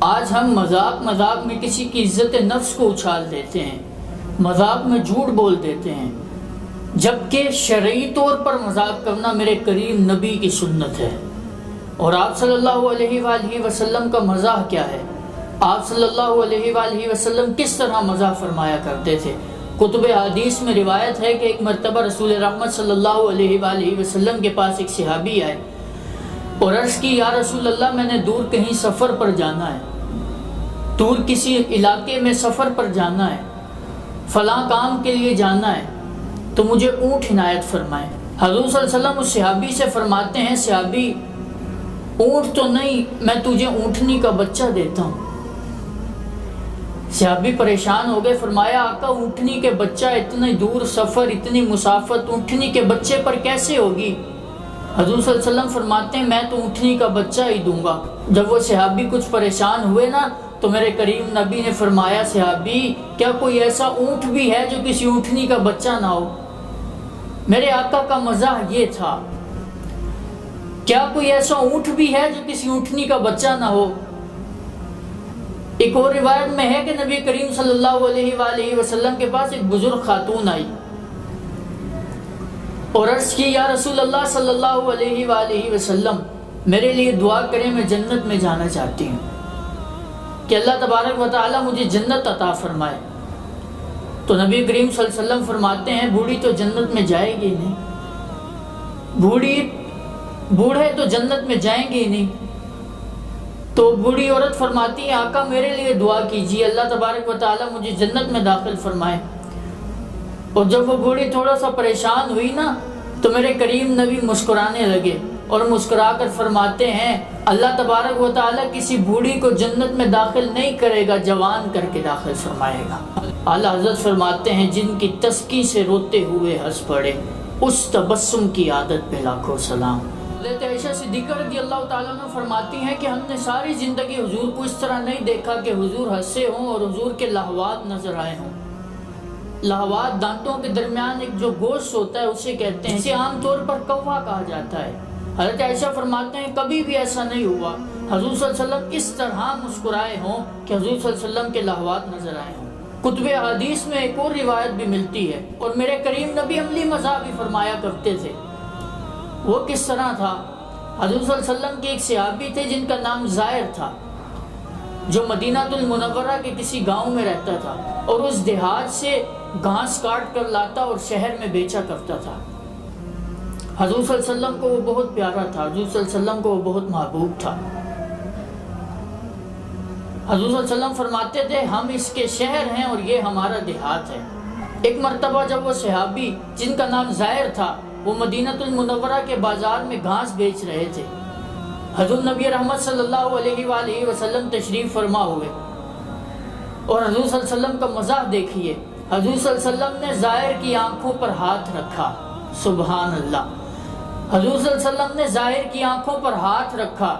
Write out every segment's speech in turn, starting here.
آج ہم مذاق میں کسی کی عزت نفس کو اچھال دیتے ہیں، مذاق میں جھوٹ بول دیتے ہیں، جبکہ شرعی طور پر مذاق کرنا میرے کریم نبی کی سنت ہے۔ اور آپ صلی اللہ علیہ وآلہ وسلم کا مزاح کیا ہے؟ آپ صلی اللہ علیہ وآلہ وسلم کس طرح مزاح فرمایا کرتے تھے؟ کتب حدیث میں روایت ہے کہ ایک مرتبہ رسول رحمت صلی اللہ علیہ وآلہ وسلم کے پاس ایک صحابی آئے اور عرض کی، یا رسول اللہ، میں نے دور کہیں سفر پر جانا ہے، دور کسی علاقے میں سفر پر جانا ہے، فلاں کام کے لیے جانا ہے، تو مجھے اونٹ عنایت فرمائیں۔ حضور صلی اللہ علیہ وسلم اس صحابی سے فرماتے ہیں، صحابی، اونٹ تو نہیں، میں تجھے اونٹنی کا بچہ دیتا ہوں۔ صحابی پریشان ہو گئے، فرمایا، آقا، اونٹنی کے بچہ، اتنے دور سفر، اتنی مسافت اونٹنی کے بچے پر کیسے ہوگی؟ حضور صلی اللہ علیہ وسلم فرماتے ہیں، میں تو اونٹنی کا بچہ ہی دوں گا۔ جب وہ صحابی کچھ پریشان ہوئے نا، تو میرے کریم نبی نے فرمایا، صحابی، کیا کوئی ایسا اونٹ بھی ہے جو کسی اونٹنی کا بچہ نہ ہو؟ میرے آقا کا مزاح یہ تھا، کیا کوئی ایسا اونٹ بھی ہے جو کسی اونٹنی کا بچہ نہ ہو؟ ایک اور روایت میں ہے کہ نبی کریم صلی اللہ علیہ وآلہ وسلم کے پاس ایک بزرگ خاتون آئی اور عرض کی، یا رسول اللہ صلی اللہ علیہ وآلہ وسلم، میرے لیے دعا کریں، میں جنت میں جانا چاہتی ہوں کہ اللہ تبارک و تعالی مجھے جنت عطا فرمائے۔ تو نبی کریم صلی اللہ علیہ وسلم فرماتے ہیں، بوڑھی تو جنت میں جائے گی نہیں، بوڑھے تو جنت میں جائیں گے ہی نہیں۔ تو بوڑھی عورت فرماتی ہے، آقا، میرے لیے دعا کیجیے، اللہ تبارک و تعالی مجھے جنت میں داخل فرمائے۔ اور جب وہ بوڑھی تھوڑا سا پریشان ہوئی نا، تو میرے کریم نبی مسکرانے لگے اور مسکرا کر فرماتے ہیں، اللہ تبارک و تعالی کسی بوڑھی کو جنت میں داخل نہیں کرے گا، جوان کر کے داخل فرمائے گا۔ اعلیٰ حضرت فرماتے ہیں، جن کی تسکی سے روتے ہوئے ہنس پڑے، اس تبسم کی عادت پہ لاکھوں سلام۔ حضرت عائشہ صدیقہ رضی اللہ تعالیٰ عنہ فرماتی ہیں کہ ہم نے ساری زندگی حضور کو اس طرح نہیں دیکھا کہ حضور ہنسے ہوں اور حضور کے لہوات نظر آئے ہوں۔ لہوات دانتوں کے درمیان ایک جو گوشت ہوتا ہے اسے کہتے ہیں، اسے عام طور پر کوا کہا جاتا ہے۔ حضرت عائشہ فرماتے ہیں، کبھی بھی ایسا نہیں ہوا حضور صلی اللہ علیہ وسلم اس طرح مسکرائے ہوں کہ حضور صلی اللہ علیہ وسلم کے لہوات نظر آئے ہوں۔ کتب حدیث میں ایک اور روایت بھی ملتی ہے، اور میرے کریم نبی عملی مزاح بھی فرمایا کرتے تھے۔ وہ کس طرح تھا؟ حضور صلی اللہ علیہ وسلم کے ایک صحابی تھے جن کا نام زائر تھا، جو مدینہ المنورہ کے کسی گاؤں میں رہتا تھا اور اس دیہات سے گھاس کاٹ کر لاتا اور شہر میں بیچا کرتا تھا۔ حضور صلی اللہ علیہ وسلم کو وہ بہت پیارا تھا، حضور صلی اللہ علیہ وسلم کو وہ بہت محبوب تھا۔ حضور صلی اللہ علیہ وسلم فرماتے تھے، ہم اس کے شہر ہیں اور یہ ہمارا دیہات ہے۔ ایک مرتبہ جب وہ صحابی جن کا نام زائر تھا وہ مدینہ المنورہ کے بازار میں گھاس بیچ رہے تھے، حضور نبی رحمت صلی اللہ علیہ وآلہ وسلم تشریف فرما ہوئے، اور حضور صلی اللہ علیہ وسلم کا مزاح دیکھیے، حضور صلی اللہ علیہ وسلم نے زائر کی آنکھوں پر ہاتھ رکھا، سبحان اللہ، حضور صلی اللہ علیہ وسلم نے زائر کی آنکھوں پر ہاتھ رکھا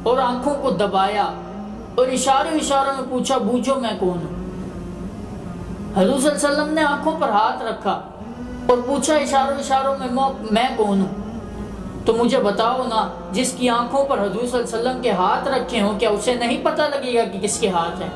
اور آنکھوں کو دبایا اور اشاروں میں پوچھا، بوجھو میں کون ہوں؟ حضور صلی اللہ علیہ وسلم نے آنکھوں پر ہاتھ رکھا اور پوچھا اشاروں میں کون ہوں؟ تو مجھے بتاؤ نا، جس کی آنکھوں پر حضور صلی اللہ علیہ وسلم کے ہاتھ رکھے ہوں، کیا اسے نہیں پتہ لگے گا کہ کس کے ہاتھ ہیں؟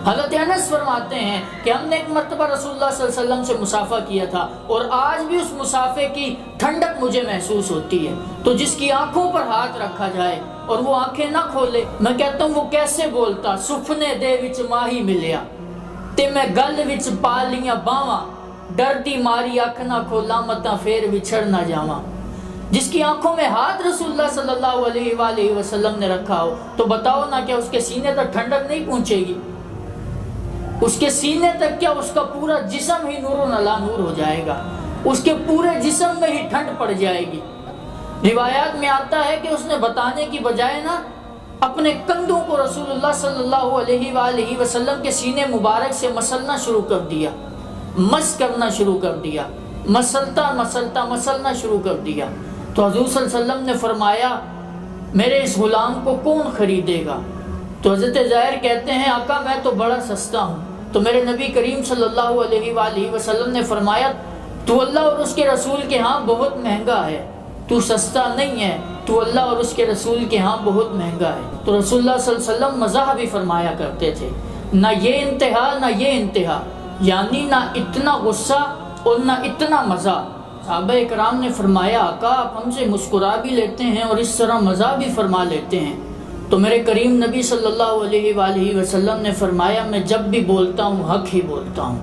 حضرت انس فرماتے ہیں کہ ہم نے ایک مرتبہ رسول اللہ صلی اللہ علیہ وسلم سے مصافحہ کیا تھا، اور آج بھی اس مصافحے کی ٹھنڈک مجھے محسوس ہوتی ہے۔ تو جس کی آنکھوں پر ہاتھ رکھا جائے اور وہ آنکھیں نہ کھولے، میں کہتا ہوں وہ کیسے بولتا، سپنے دے وچ ماہی ملیا تے میں گل وچ پا لیاں باواں، ڈردی ماری اکھ نہ کھولا متاں پھر وچھڑ نہ جاواں۔ جس کی آنکھوں میں ہاتھ رسول اللہ صلی اللہ علیہ وآلہ وسلم نے رکھا ہو، تو بتاؤ نا، کیا اس کے سینے تک ٹھنڈک نہیں پہنچے گی؟ اس کے سینے تک کیا اس کا پورا جسم ہی نور و علا نور ہو جائے گا، اس کے پورے جسم میں ہی ٹھنڈ پڑ جائے گی۔ روایات میں آتا ہے کہ اس نے بتانے کی بجائے نا اپنے کندھوں کو رسول اللہ صلی اللہ علیہ وآلہ وسلم کے سینے مبارک سے مسلنا شروع کر دیا، مس کرنا شروع کر دیا، مسلنا شروع کر دیا۔ تو حضور صلی اللہ علیہ وسلم نے فرمایا، میرے اس غلام کو کون خریدے گا؟ تو حضرت زائر کہتے ہیں، آقا، میں تو بڑا سستا ہوں۔ تو میرے نبی کریم صلی اللہ علیہ وآلہ وسلم نے فرمایا، تو اللہ اور اس کے رسول کے ہاں بہت مہنگا ہے۔ تو سستا نہیں ہے، تو اللہ اور اس کے رسول کے ہاں بہت مہنگا ہے۔ تو رسول اللہ صلی اللہ علیہ وسلم مزاح بھی فرمایا کرتے تھے، نہ یہ انتہا نہ یہ انتہا، یعنی نہ اتنا غصہ اور نہ اتنا مزہ۔ صحابہ کرام نے فرمایا آقا آپ ہم سے مسکرا بھی لیتے ہیں اور اس طرح مزاح بھی فرما لیتے ہیں۔ تو میرے کریم نبی صلی اللہ علیہ وآلہ وسلم نے فرمایا میں جب بھی بولتا ہوں حق ہی بولتا ہوں۔